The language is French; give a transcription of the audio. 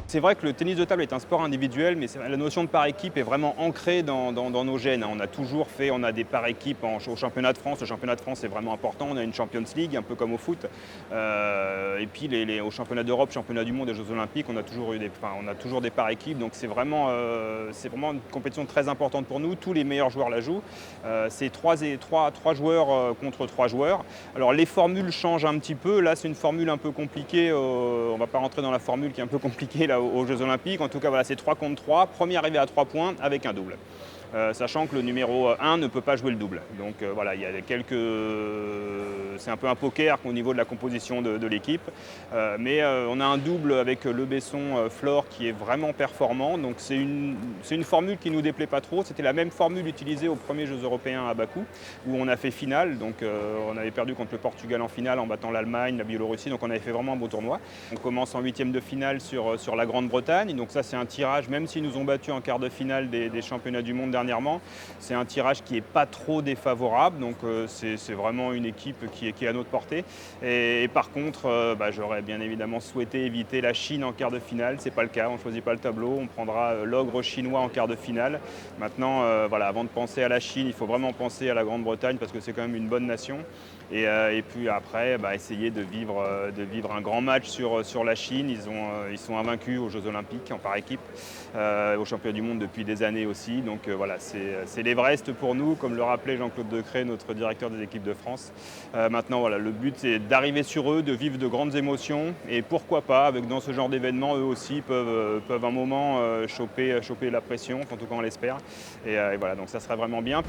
C'est vrai que le tennis de table est un sport individuel, mais la notion de par équipe est vraiment ancrée dans nos gènes. On a toujours fait, on a des par équipes au championnat de France. Le championnat de France est vraiment important. On a une Champions League, un peu comme au foot. Et puis au championnat d'Europe, championnat du monde et Jeux Olympiques, on a toujours des par équipes. Donc c'est vraiment une compétition très importante pour nous. Tous les meilleurs joueurs la jouent. C'est trois joueurs contre 3 joueurs. Alors les formules changent un petit peu. Là, c'est une formule un peu compliquée. On ne va pas rentrer dans la formule qui est un peu compliquée là, aux Jeux Olympiques. En tout cas, voilà, c'est 3 contre 3. Premier arrivé à 3 points avec un double. Sachant que le numéro 1 ne peut pas jouer le double. Donc voilà, il y a c'est un peu un poker au niveau de la composition de l'équipe. Mais on a un double avec Le Besson Flore qui est vraiment performant. Donc c'est une formule qui ne nous déplaît pas trop. C'était la même formule utilisée aux premiers Jeux européens à Bakou, où on a fait finale. Donc on avait perdu contre le Portugal en finale en battant l'Allemagne, la Biélorussie. Donc on avait fait vraiment un beau tournoi. On commence en huitième de finale sur la Grande-Bretagne. Donc ça c'est un tirage, même s'ils nous ont battus en quart de finale des championnats du monde dernièrement, c'est un tirage qui n'est pas trop défavorable. Donc c'est vraiment une équipe qui est à notre portée. Et par contre, j'aurais bien évidemment souhaité éviter la Chine en quart de finale. Ce n'est pas le cas, on ne choisit pas le tableau. On prendra l'ogre chinois en quart de finale. Maintenant, avant de penser à la Chine, il faut vraiment penser à la Grande-Bretagne parce que c'est quand même une bonne nation. Et puis après, essayer de vivre un grand match sur la Chine. Ils sont invaincus aux Jeux Olympiques en par équipe, aux Championnats du monde depuis des années aussi. Donc voilà, c'est l'Everest pour nous, comme le rappelait Jean-Claude Decré, notre directeur des équipes de France. Maintenant, voilà, le but c'est d'arriver sur eux, de vivre de grandes émotions. Et pourquoi pas, dans ce genre d'événements, eux aussi peuvent un moment choper la pression, en tout cas on l'espère. Et voilà, donc ça serait vraiment bien.